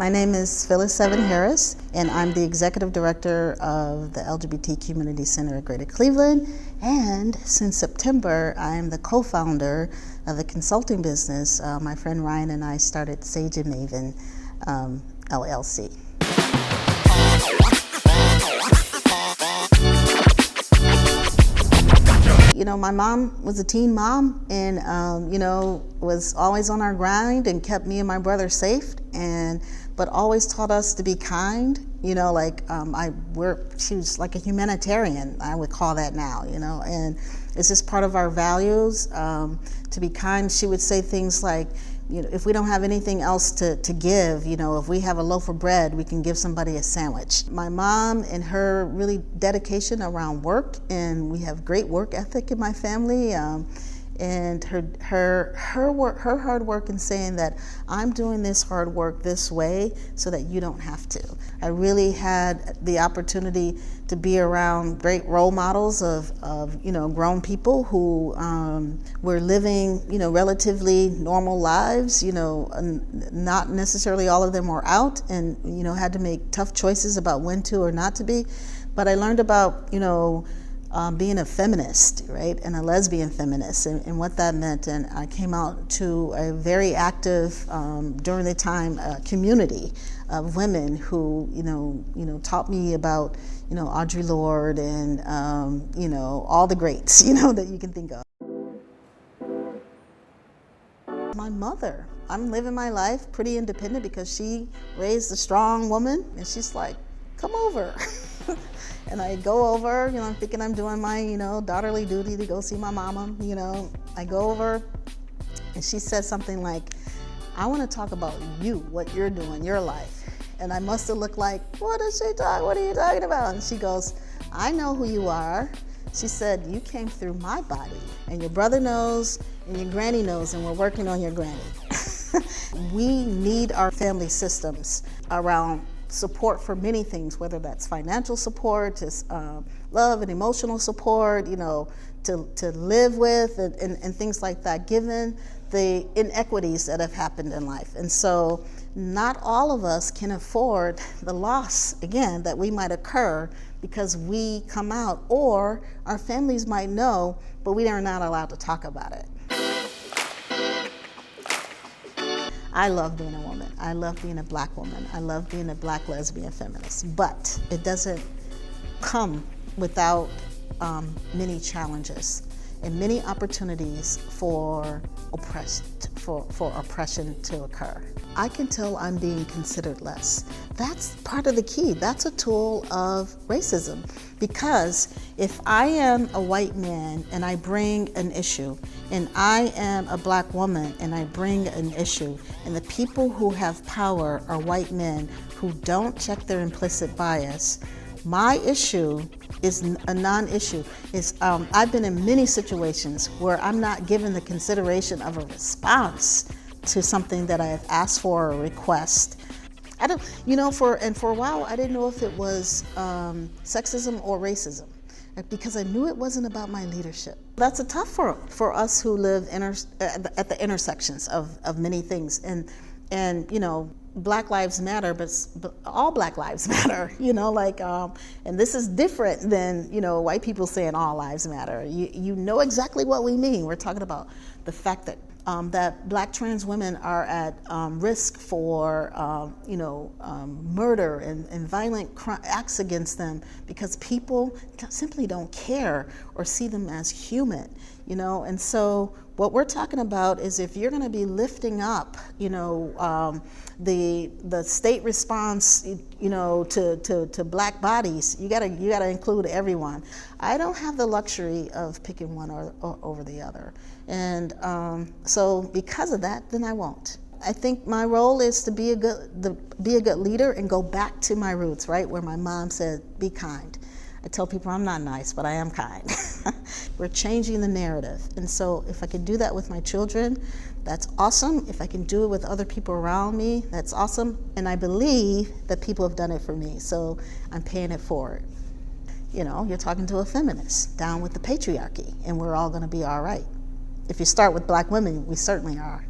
My name is Phyllis Harris, and I'm the Executive Director of the LGBT Community Center at Greater Cleveland. And since September, I'm the co-founder of a consulting business. My friend Ryan and I started Sage and Maven LLC. You know, my mom was a teen mom and, was always on our grind and kept me and my brother safe, but always taught us to be kind. She was like a humanitarian, I would call that now, and it's just part of our values, to be kind. She would say things like, if we don't have anything else to give, if we have a loaf of bread, we can give somebody a sandwich. My mom and her really dedication around work, and we have great work ethic in my family, and her hard work in saying that I'm doing this hard work this way so that you don't have to. I really had the opportunity to be around great role models of grown people who were living relatively normal lives. Not necessarily all of them were out, and had to make tough choices about when to or not to be. But I learned about being a feminist, right, and a lesbian feminist, and what that meant. And I came out to a very active, during the time, community of women who, taught me about, Audre Lorde and, all the greats, that you can think of. My mother, I'm living my life pretty independent because she raised a strong woman, and she's like, come over. And I go over, I'm thinking I'm doing my, daughterly duty to go see my mama, I go over and she says something like, I want to talk about you, what you're doing, your life. And I must have looked like, what are you talking about? And she goes, I know who you are. She said, you came through my body, and your brother knows, and your granny knows, and we're working on your granny. We need our family systems around support for many things, whether that's financial support, just love and emotional support, to live with, and things like that, given the inequities that have happened in life. And so not all of us can afford the loss, again, that we might occur because we come out, or our families might know, but we are not allowed to talk about it. I love being a woman. I love being a Black woman. I love being a Black lesbian feminist. But it doesn't come without many challenges and many opportunities for oppression to occur. I can tell I'm being considered less. That's part of the key. That's a tool of racism. Because if I am a white man and I bring an issue, and I am a Black woman and I bring an issue, and the people who have power are white men who don't check their implicit bias, my issue is a non-issue. I've been in many situations where I'm not given the consideration of a response to something that I have asked for or request. I don't, for a while I didn't know if it was sexism or racism, because I knew it wasn't about my leadership. That's a tough for us who live at the intersections of many things, and Black Lives Matter, but all Black Lives matter, and this is different than, white people saying all lives matter. You know exactly what we mean. We're talking about the fact that Black trans women are at risk for, murder and violent acts against them because people simply don't care or see them as human, and so what we're talking about is, if you're going to be lifting up, the state response, to Black bodies, you gotta include everyone. I don't have the luxury of picking one or over the other, and so because of that, then I won't. I think my role is to be a good leader and go back to my roots, right, where my mom said, "Be kind." I tell people I'm not nice, but I am kind. We're changing the narrative. And so if I can do that with my children, that's awesome. If I can do it with other people around me, that's awesome. And I believe that people have done it for me, so I'm paying it forward. You're talking to a feminist, down with the patriarchy, and we're all gonna be all right. If you start with Black women, we certainly are.